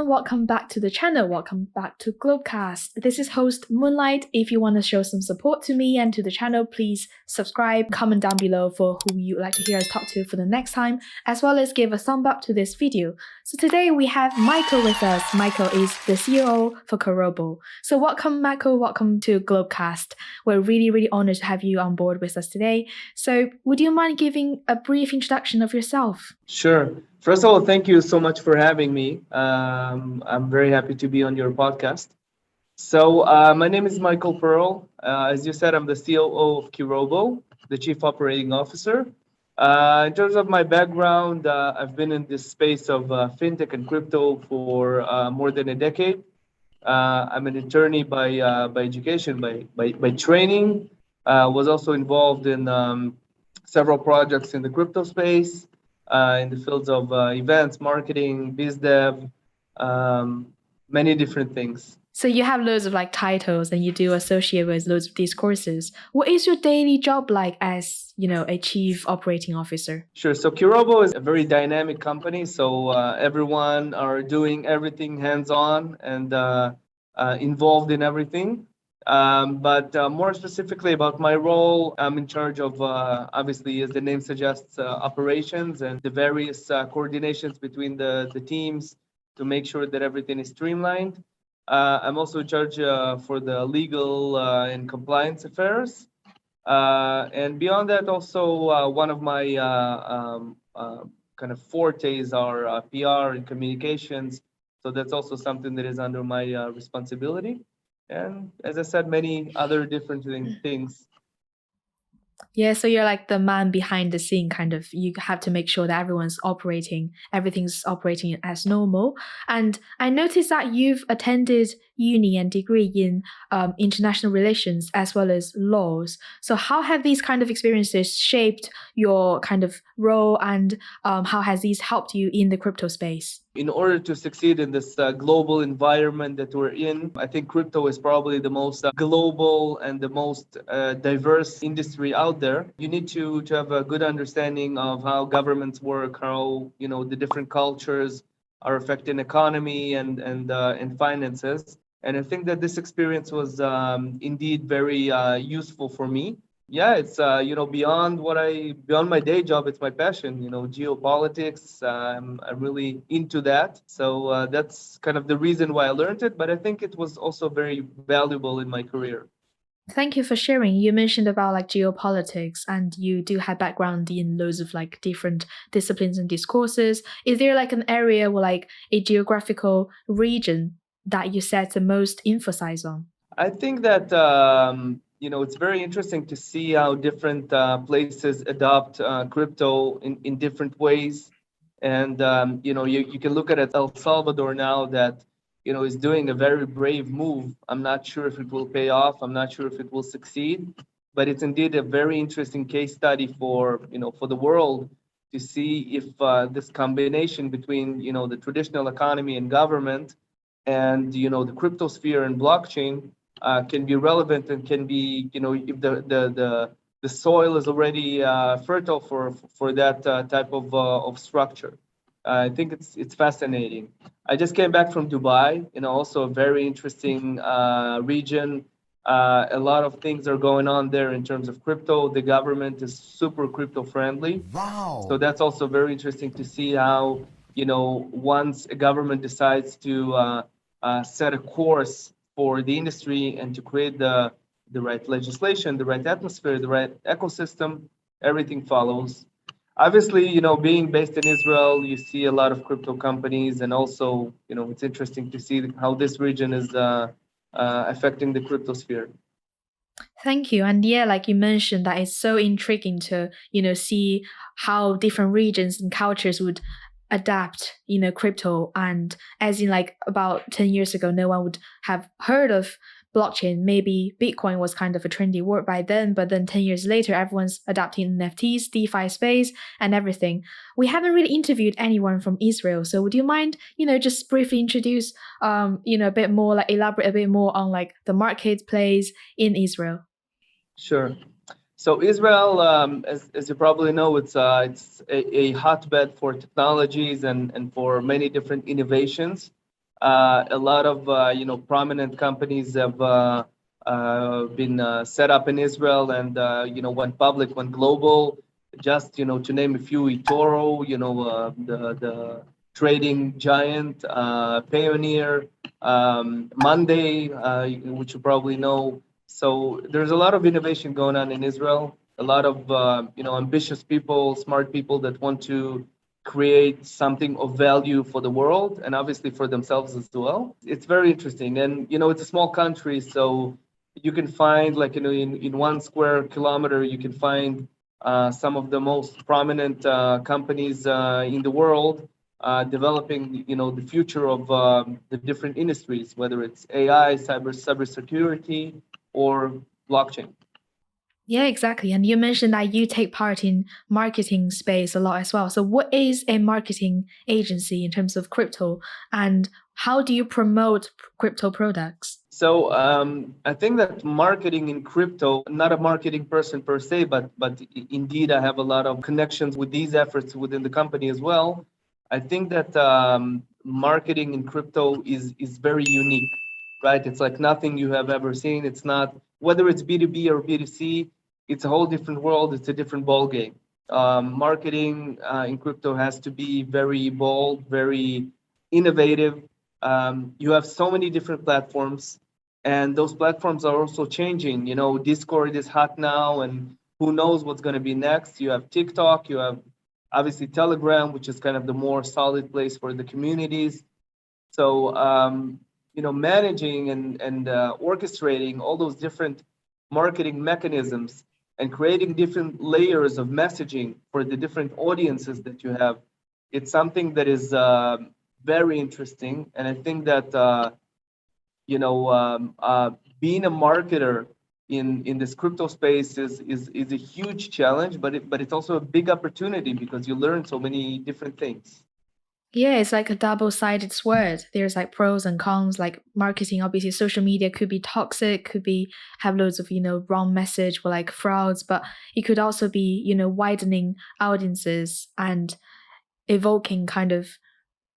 everyone, welcome back to the channel, welcome back to Globecast. This is host Moonlight. If you want to show some support to me and to the channel, please subscribe, comment down below for who you'd like to hear us talk to for the next time, as well as give a thumb up to this video. So today we have Micheal with us. Micheal is the CEO for Kirobo. So welcome Micheal, welcome to Globecast. We're really honored to have you on board with us today. So would you mind giving a brief introduction of yourself? Sure. First of all, thank you so much for having me. I'm very happy to be on your podcast. So my name is Micheal Pearl. As you said, I'm the COO of Kirobo, the Chief Operating Officer. In terms of my background, I've been in this space of fintech and crypto for more than a decade. I'm an attorney by education, by training. Was also involved in several projects in the crypto space. In the fields of events, marketing, biz dev, many different things. So you have loads of titles and you do associate with loads of these courses. What is your daily job like as, a chief operating officer? Sure. So Kirobo is a very dynamic company. So everyone are doing everything hands-on and involved in everything. But more specifically about my role, I'm in charge of, obviously, as the name suggests, operations and the various coordinations between the teams to make sure that everything is streamlined. I'm also in charge for the legal and compliance affairs. And beyond that, also one of my kind of fortes are PR and communications. So that's also something that is under my responsibility. And as I said, many other different things. Yeah, so you're like the man behind the scene, kind of. You have to make sure that everything's operating as normal. And I noticed that you've attended uni and degree in international relations as well as laws. So how have these kind of experiences shaped your kind of role, and how has these helped you in the crypto space? In order to succeed in this global environment that we're in, I think crypto is probably the most global and the most diverse industry out there. You need to have a good understanding of how governments work, how the different cultures are affecting economy and finances. And I think that this experience was indeed very useful for me. Yeah, it's beyond my day job. It's my passion. Geopolitics. I'm really into that. So that's kind of the reason why I learned it. But I think it was also very valuable in my career. Thank you for sharing. You mentioned about geopolitics, and you do have background in loads of different disciplines and discourses. Is there an area or a geographical region that you set the most emphasis on? I think that it's very interesting to see how different places adopt crypto in different ways. And you can look at El Salvador now that is doing a very brave move. I'm not sure if it will pay off. I'm not sure if it will succeed, but it's indeed a very interesting case study for the world to see if this combination between the traditional economy and government and the cryptosphere and blockchain can be relevant and can be if the soil is already fertile for that type of structure. I think it's fascinating. I just came back from Dubai, also a very interesting region. A lot of things are going on there in terms of crypto. The government is super crypto friendly. Wow. So that's also very interesting to see how, once a government decides to set a course for the industry and to create the right legislation, the right atmosphere, the right ecosystem, everything follows. Obviously, being based in Israel, you see a lot of crypto companies, and also, it's interesting to see how this region is affecting the crypto sphere. Thank you. And yeah, like you mentioned, that it's so intriguing to, see how different regions and cultures would adapt, crypto. And as in about 10 years ago, no one would have heard of blockchain. Maybe Bitcoin was kind of a trendy word by then, but then 10 years later, everyone's adapting NFTs, DeFi space, and everything. We haven't really interviewed anyone from Israel. So would you mind, just briefly introduce, a bit more, elaborate a bit more on the marketplace in Israel? Sure. So Israel, as you probably know, it's a hotbed for technologies and for many different innovations. A lot of prominent companies have been set up in Israel and went public, went global. Just to name a few, eToro, the trading giant, Payoneer, Monday, which you probably know. So there's a lot of innovation going on in Israel. A lot of ambitious people, smart people that want to create something of value for the world and obviously for themselves as well. It's very interesting, and it's a small country, so you can find like in 1 square kilometer you can find some of the most prominent companies in the world developing the future of the different industries, whether it's AI, cybersecurity, or blockchain. Yeah, exactly. And you mentioned that you take part in marketing space a lot as well. So what is a marketing agency in terms of crypto, and how do you promote crypto products? So I think that marketing in crypto, not a marketing person per se, but indeed I have a lot of connections with these efforts within the company as well. I think that marketing in crypto is very unique, right? It's like nothing you have ever seen. It's not, whether it's B2B or B2C, it's a whole different world. It's a different ball game. Marketing in crypto has to be very bold, very innovative. You have so many different platforms, and those platforms are also changing. Discord is hot now, and who knows what's going to be next. You have TikTok, you have obviously Telegram, which is kind of the more solid place for the communities. So managing and orchestrating all those different marketing mechanisms and creating different layers of messaging for the different audiences that you have, it's something that is very interesting. And I think that being a marketer in this crypto space is a huge challenge, but it's also a big opportunity because you learn so many different things. Yeah, it's like a double-sided sword. There's like pros and cons, like marketing, obviously social media could be toxic, could be have loads of, wrong message or like frauds, but it could also be, widening audiences and evoking kind of,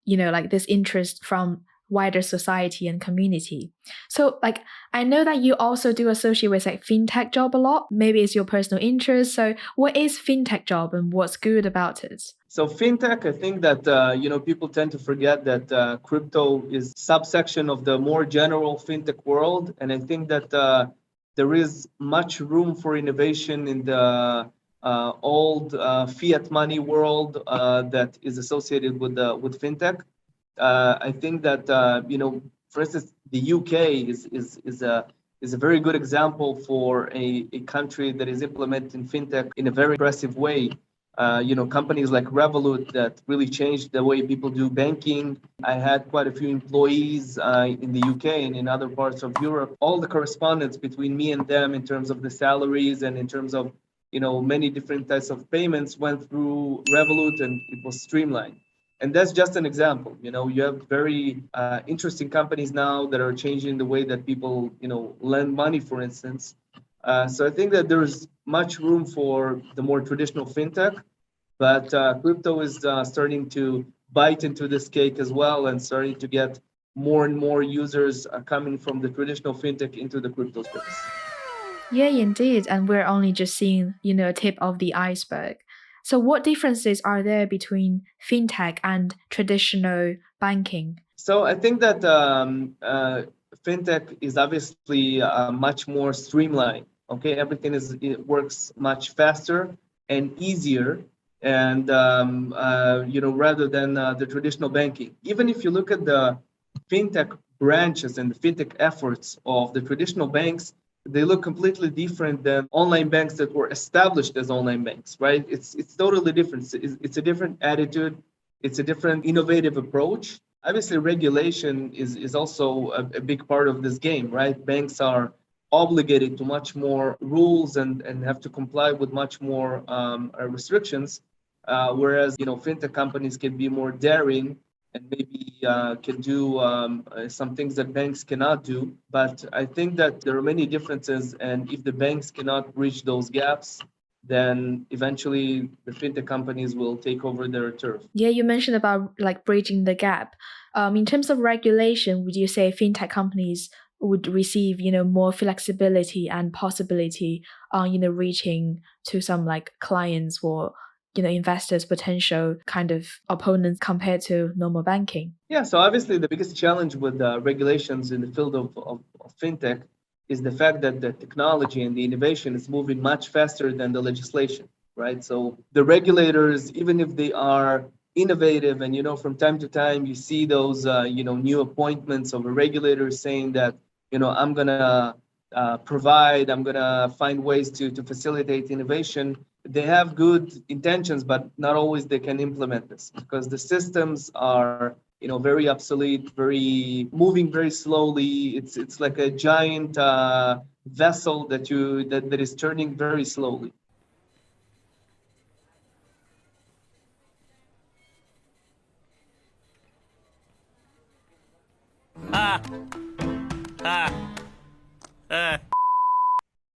like this interest from wider society and community. So like I know that you also do associate with like fintech job a lot. Maybe it's your personal interest. So what is fintech job and what's good about it? So fintech, I think that people tend to forget that crypto is subsection of the more general fintech world, and I think that there is much room for innovation in the old fiat money world that is associated with fintech. I think that for instance, the UK is a very good example for a country that is implementing fintech in a very impressive way. Companies like Revolut that really changed the way people do banking. I had quite a few employees in the UK and in other parts of Europe. All the correspondence between me and them in terms of the salaries and in terms of many different types of payments went through Revolut, and it was streamlined. And that's just an example. You have very interesting companies now that are changing the way that people lend money, for instance. So I think that there's much room for the more traditional fintech, but crypto is starting to bite into this cake as well and starting to get more and more users coming from the traditional fintech into the crypto space. Yeah, indeed. And we're only just seeing, a tip of the iceberg. So what differences are there between fintech and traditional banking? So I think that fintech is obviously much more streamlined. Okay, everything it works much faster and easier, and rather than the traditional banking. Even if you look at the fintech branches and the fintech efforts of the traditional banks, they look completely different than online banks that were established as online banks, right? It's totally different. It's a different attitude. It's a different innovative approach. Obviously, regulation is also a big part of this game, right? Banks are obligated to much more rules and have to comply with much more restrictions, whereas fintech companies can be more daring and maybe can do some things that banks cannot do. But I think that there are many differences, and if the banks cannot bridge those gaps, then eventually the fintech companies will take over their turf. Yeah, you mentioned about like bridging the gap. In terms of regulation, would you say fintech companies would receive, more flexibility and possibility on, reaching to some like clients or, investors, potential kind of opponents compared to normal banking? Yeah, so obviously the biggest challenge with regulations in the field of fintech is the fact that the technology and the innovation is moving much faster than the legislation, right? So the regulators, even if they are innovative, and from time to time you see those new appointments of a regulator saying that I'm gonna I'm gonna find ways to facilitate innovation. They have good intentions, but not always they can implement this because the systems are very obsolete, very moving very slowly. It's like a giant vessel that is turning very slowly.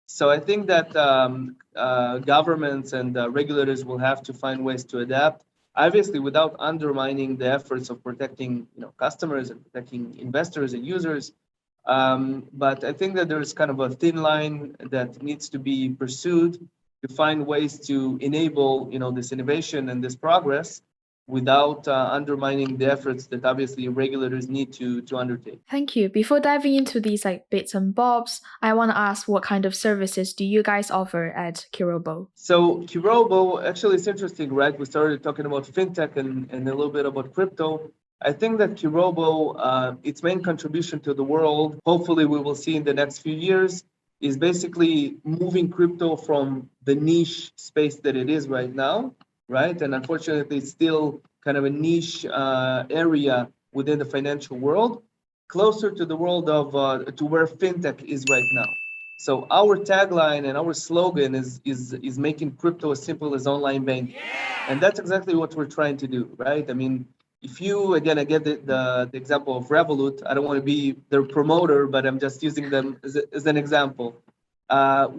So I think that governments and regulators will have to find ways to adapt, obviously without undermining the efforts of protecting customers and protecting investors and users. But I think that there's kind of a thin line that needs to be pursued to find ways to enable this innovation and this progress without undermining the efforts that obviously regulators need to undertake. Thank you. Before diving into these like bits and bobs, I want to ask what kind of services do you guys offer at Kirobo? So Kirobo, actually, it's interesting, right? We started talking about fintech and a little bit about crypto. I think that Kirobo, its main contribution to the world, hopefully we will see in the next few years, is basically moving crypto from the niche space that it is right now, right? And unfortunately, it's still kind of a niche area within the financial world, closer to the world of to where fintech is right now. So our tagline and our slogan is making crypto as simple as online banking, and that's exactly what we're trying to do, right? I mean, if you again, I get the example of Revolut. I don't want to be their promoter, but I'm just using them as an example.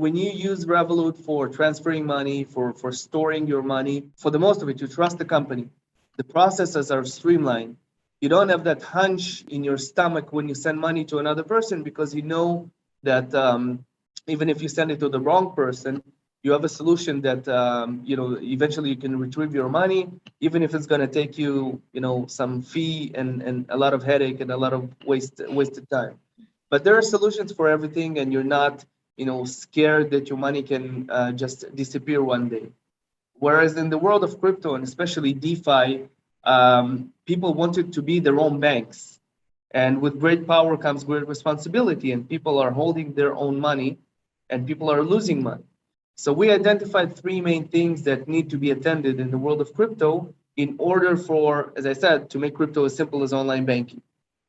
When you use Revolut for transferring money, for storing your money, for the most of it, you trust the company. The processes are streamlined. You don't have that hunch in your stomach when you send money to another person because you know that even if you send it to the wrong person, you have a solution that eventually you can retrieve your money, even if it's going to take you some fee and a lot of headache and a lot of wasted time. But there are solutions for everything, and you're not scared that your money can just disappear one day. Whereas in the world of crypto and especially DeFi, people wanted to be their own banks. And with great power comes great responsibility, and people are holding their own money and people are losing money. So we identified three main things that need to be attended in the world of crypto in order for, as I said, to make crypto as simple as online banking.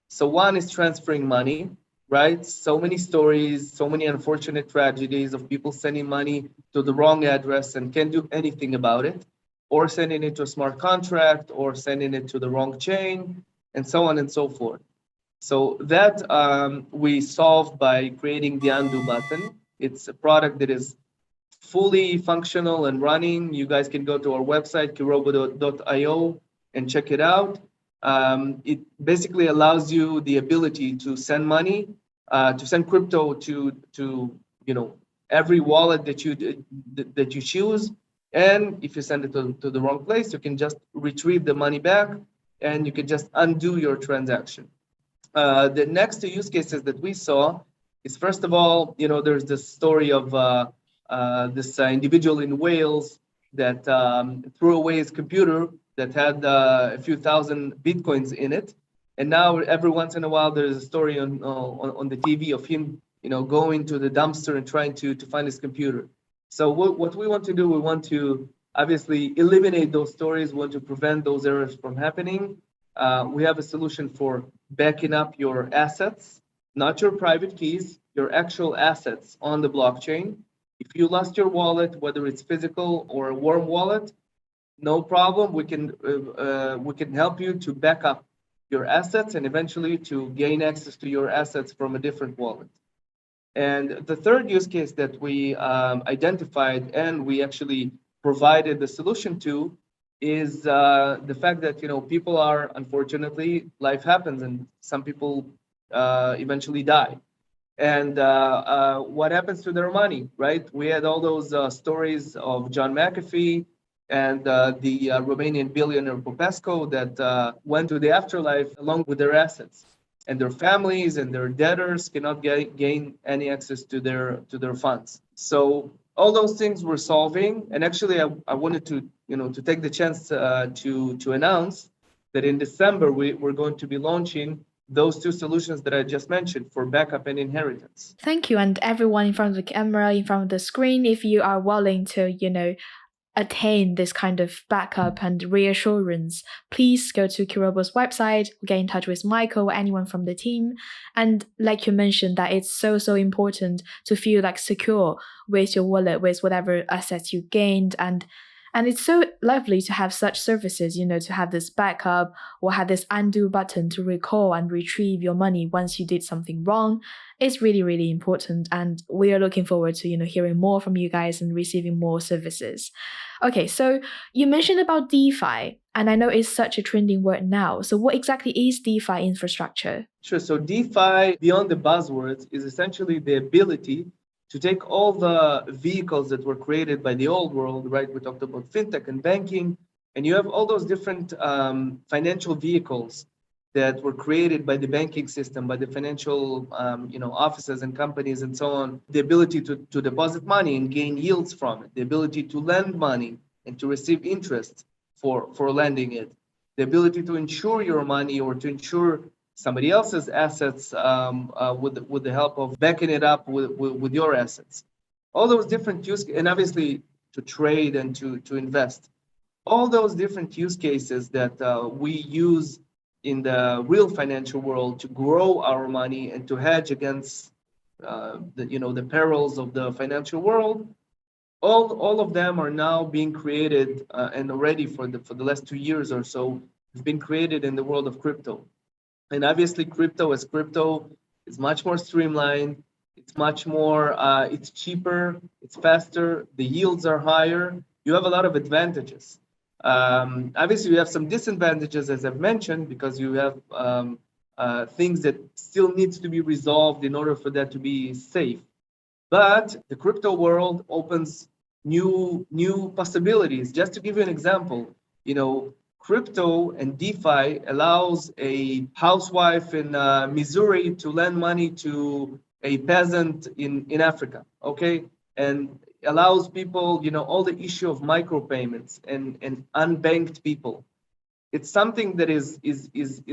So one is transferring money, right? So many stories, so many unfortunate tragedies of people sending money to the wrong address and can't do anything about it, or sending it to a smart contract, or sending it to the wrong chain, and so on and so forth. So that we solved by creating the undo button. It's a product that is fully functional and running. You guys can go to our website, kirobo.io, and check it out. It basically allows you the ability to send money, to send crypto to every wallet that you choose. And if you send it to the wrong place, you can just retrieve the money back and you can just undo your transaction. The next two use cases that we saw is, first of all, there's this story of this individual in Wales that threw away his computer that had a few thousand bitcoins in it, and now every once in a while there's a story on the TV of him, going to the dumpster and trying to find his computer. So what we want to do, we want to obviously eliminate those stories. We want to prevent those errors from happening. We have a solution for backing up your assets, not your private keys, your actual assets on the blockchain. If you lost your wallet, whether it's physical or a warm wallet, no problem. We can help you to back up your assets and eventually to gain access to your assets from a different wallet. And the third use case that we identified and we actually provided the solution to is the fact that people are, unfortunately, life happens and some people eventually die. And what happens to their money, right? We had all those stories of John McAfee and the Romanian billionaire Popescu that went to the afterlife along with their assets, and their families and their debtors cannot gain any access to their funds. So all those things we're solving, and actually, I wanted to take the chance to announce that in December we're going to be launching those two solutions that I just mentioned for backup and inheritance. Thank you. And everyone in front of the camera, in front of the screen, if you are willing to, attain this kind of backup and reassurance, please go to Kirobo's website, get in touch with Micheal or anyone from the team. And like you mentioned, that it's so important to feel like secure with your wallet, with whatever assets you gained. And it's so lovely to have such services, to have this backup or have this undo button to recall and retrieve your money once you did something wrong. It's really, really important. And we are looking forward to, hearing more from you guys and receiving more services. Okay, so you mentioned about DeFi, and I know it's such a trending word now. So what exactly is DeFi infrastructure? Sure. So DeFi, beyond the buzzwords, is essentially the ability to take all the vehicles that were created by the old world, right? We talked about fintech and banking, and you have all those different financial vehicles that were created by the banking system, by the financial offices and companies and so on. The ability to deposit money and gain yields from it, the ability to lend money and to receive interest for lending it, the ability to insure your money or to insure somebody else's assets with the help of backing it up with your assets. All those different and obviously to trade and to invest. All those different use cases that we use in the real financial world to grow our money and to hedge against the perils of the financial world. All of them are now being created and already for the last 2 years or so have been created in the world of crypto. And obviously, crypto is much more streamlined. It's much more, it's cheaper, it's faster, the yields are higher. You have a lot of advantages. Obviously, you have some disadvantages, as I've mentioned, because you have things that still needs to be resolved in order for that to be safe. But the crypto world opens new possibilities. Just to give you an example, crypto and DeFi allows a housewife in Missouri to lend money to a peasant in Africa, okay? And allows people, all the issue of micropayments and unbanked people. It's something that is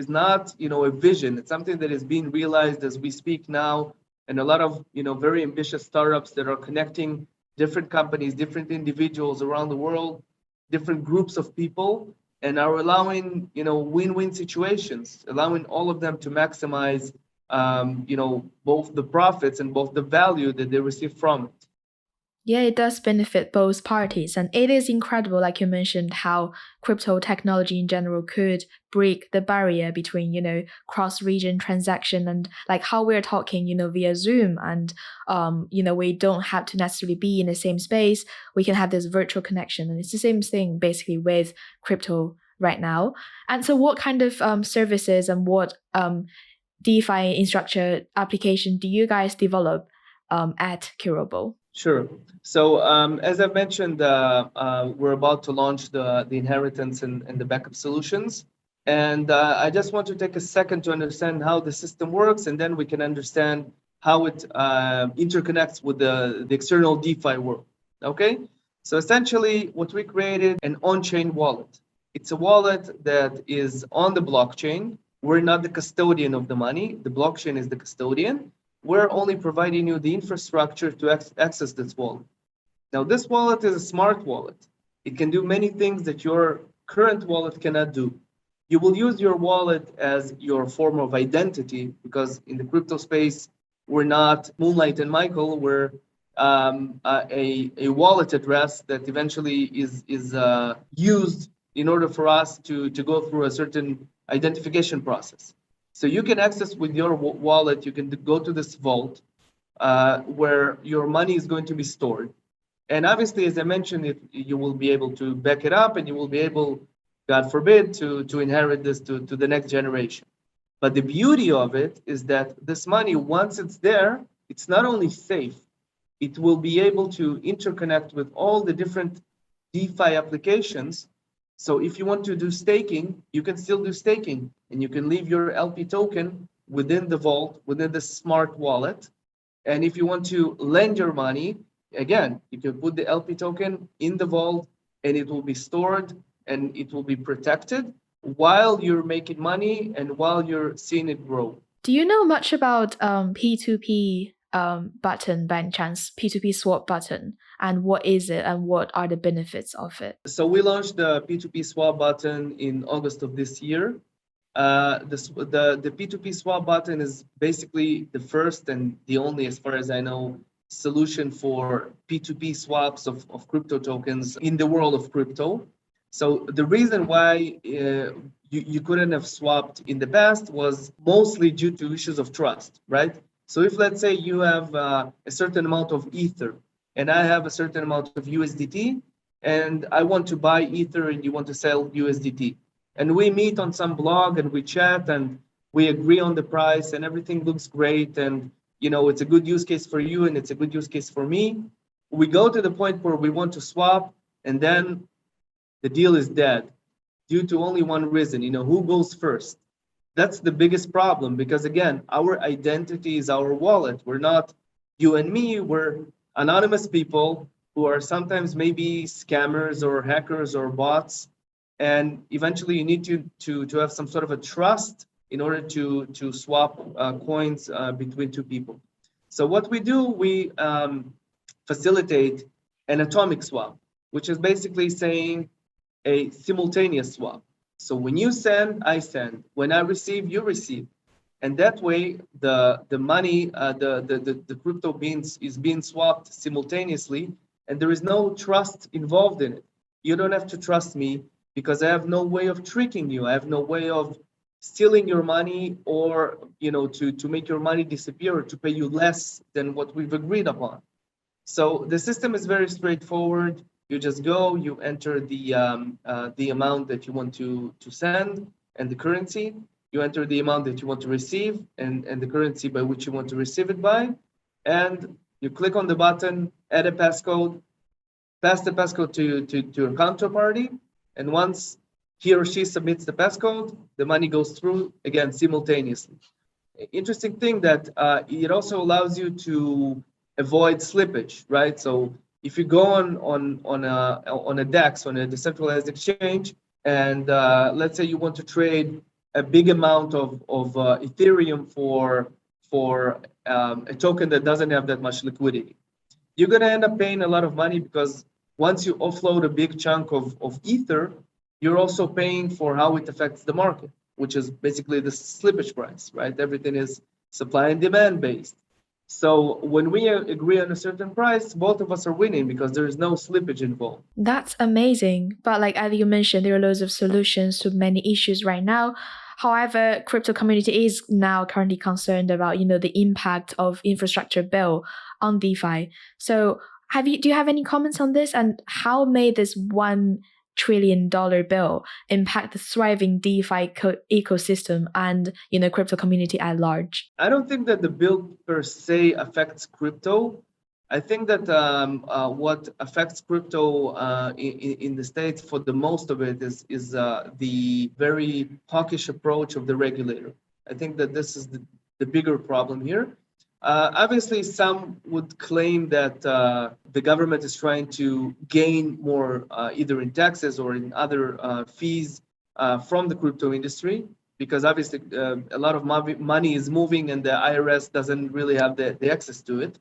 not, a vision. It's something that is being realized as we speak now, and a lot of, very ambitious startups that are connecting different companies, different individuals around the world, different groups of people, and are allowing, win-win situations, allowing all of them to maximize, both the profits and both the value that they receive from it. Yeah, it does benefit both parties. And it is incredible, like you mentioned, how crypto technology in general could break the barrier between, cross-region transaction and like how we're talking, via Zoom. And, we don't have to necessarily be in the same space. We can have this virtual connection. And it's the same thing basically with crypto right now. And so what kind of services and what DeFi infrastructure application do you guys develop at Kirobo? Sure. So as I've mentioned, we're about to launch the inheritance and the backup solutions. And I just want to take a second to understand how the system works, and then we can understand how it interconnects with the external DeFi world. Okay? So essentially, what we created, an on-chain wallet. It's a wallet that is on the blockchain. We're not the custodian of the money. The blockchain is the custodian. We're only providing you the infrastructure to access this wallet. Now, this wallet is a smart wallet. It can do many things that your current wallet cannot do. You will use your wallet as your form of identity, because in the crypto space, we're not Moonlight and Micheal. We're a wallet address that eventually is used in order for us to go through a certain identification process. So you can access with your wallet, you can go to this vault, where your money is going to be stored. And obviously, as I mentioned, you will be able to back it up and you will be able, God forbid, to inherit this to the next generation. But the beauty of it is that this money, once it's there, it's not only safe, it will be able to interconnect with all the different DeFi applications. So if you want to do staking, you can still do staking and you can leave your LP token within the vault, within the smart wallet. And if you want to lend your money, again, you can put the LP token in the vault and it will be stored and it will be protected while you're making money and while you're seeing it grow. Do you know much about P2P button by any chance, P2P Swap button, and what is it and what are the benefits of it? So we launched the P2P Swap button in August of this year. The P2P Swap button is basically the first and the only, as far as I know, solution for P2P swaps of crypto tokens in the world of crypto. So the reason why you couldn't have swapped in the past was mostly due to issues of trust, right? So if, let's say, you have a certain amount of Ether and I have a certain amount of USDT and I want to buy Ether and you want to sell USDT, and we meet on some blog and we chat and we agree on the price and everything looks great and it's a good use case for you and it's a good use case for me. We go to the point where we want to swap and then the deal is dead due to only one reason, who goes first. That's the biggest problem because, again, our identity is our wallet. We're not you and me. We're anonymous people who are sometimes maybe scammers or hackers or bots. And eventually you need to have some sort of a trust in order to swap coins between two people. So what we do, we facilitate an atomic swap, which is basically saying a simultaneous swap. So when you send, I send. When I receive, you receive. And that way, the money, the crypto is being swapped simultaneously, and there is no trust involved in it. You don't have to trust me because I have no way of tricking you. I have no way of stealing your money or to make your money disappear or to pay you less than what we've agreed upon. So the system is very straightforward. You just go, you enter the amount that you want to send and the currency. You enter the amount that you want to receive and the currency by which you want to receive it by. And you click on the button, add a passcode, pass the passcode to your counterparty. And once he or she submits the passcode, the money goes through again simultaneously. Interesting thing that it also allows you to avoid slippage, right? So if you go on a DEX, on a decentralized exchange, and let's say you want to trade a big amount of Ethereum for a token that doesn't have that much liquidity, you're going to end up paying a lot of money because once you offload a big chunk of Ether, you're also paying for how it affects the market, which is basically the slippage price, right? Everything is supply and demand based. So when we agree on a certain price, both of us are winning because there is no slippage involved. That's amazing. But as you mentioned, there are loads of solutions to many issues right now. However, crypto community is now currently concerned about, the impact of infrastructure bill on DeFi. So do you have any comments on this, and how may this $1 trillion bill impact the thriving DeFi ecosystem and crypto community at large? I don't think that the bill per se affects crypto. I think that what affects crypto in the States for the most of it is the very hawkish approach of the regulator. I think that this is the bigger problem here. Obviously, some would claim that the government is trying to gain more either in taxes or in other fees from the crypto industry, because obviously a lot of money is moving and the IRS doesn't really have the access to it.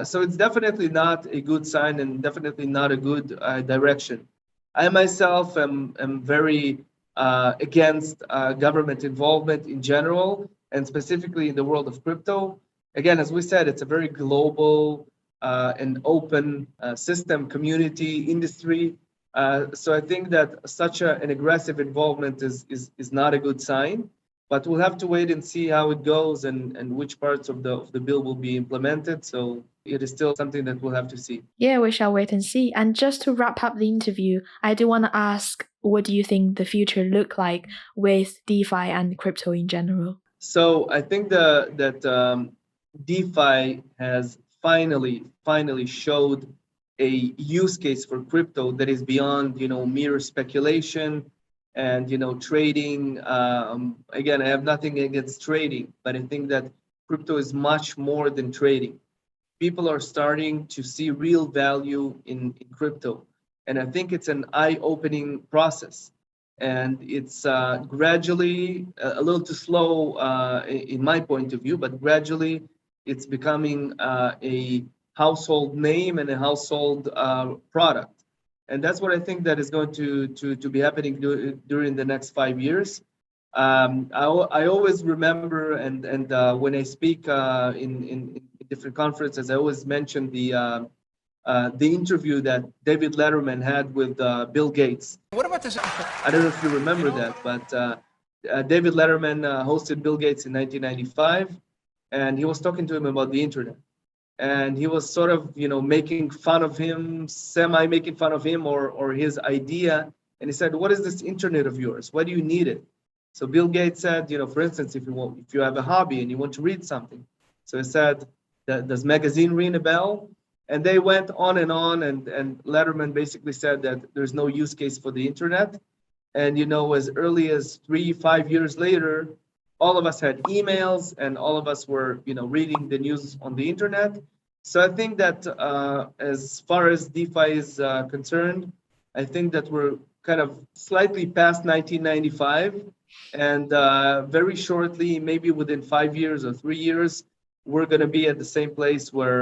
So it's definitely not a good sign and definitely not a good direction. I myself am very against government involvement in general, and specifically in the world of crypto. Again, as we said, it's a very global and open system, community, industry. So I think that such an aggressive involvement is not a good sign. But we'll have to wait and see how it goes and which parts of the bill will be implemented. So it is still something that we'll have to see. Yeah, we shall wait and see. And just to wrap up the interview, I do want to ask, what do you think the future look like with DeFi and crypto in general? So I think that DeFi has finally showed a use case for crypto that is beyond mere speculation and trading. Again, I have nothing against trading, but I think that crypto is much more than trading. People are starting to see real value in crypto, and I think it's an eye-opening process. And it's gradually a little too slow in my point of view, but gradually it's becoming a household name and a household product. And that's what I think that is going to be happening during the next 5 years. I always remember, and when I speak in different conferences, I always mention the interview that David Letterman had with Bill Gates. What about this? I don't know if you remember that, but David Letterman hosted Bill Gates in 1995, and he was talking to him about the internet. And he was sort of, making fun of him, semi-making fun of him or his idea. And he said, "What is this internet of yours? Why do you need it?" So Bill Gates said, for instance, if you have a hobby and you want to read something. So he said, "Does magazine ring a bell?" And they went on, and Letterman basically said that there's no use case for the internet. And as early as 3-5 years later, all of us had emails and all of us were reading the news on the internet. So I think that as far as DeFi is concerned, I think that we're kind of slightly past 1995, and very shortly, maybe within 5 years or 3 years, we're going to be at the same place where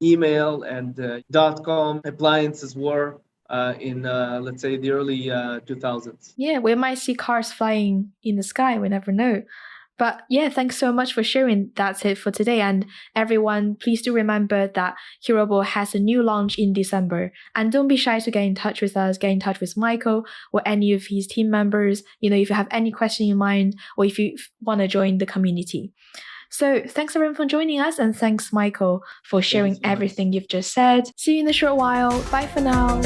email and .com appliances were in, let's say, the early 2000s. Yeah, we might see cars flying in the sky. We never know. But yeah, thanks so much for sharing. That's it for today. And everyone, please do remember that Kirobo has a new launch in December. And don't be shy to get in touch with us, get in touch with Micheal or any of his team members, if you have any question in mind or if you want to join the community. So thanks everyone for joining us, and thanks Micheal for sharing everything you've just said. See you in a short while. Bye for now.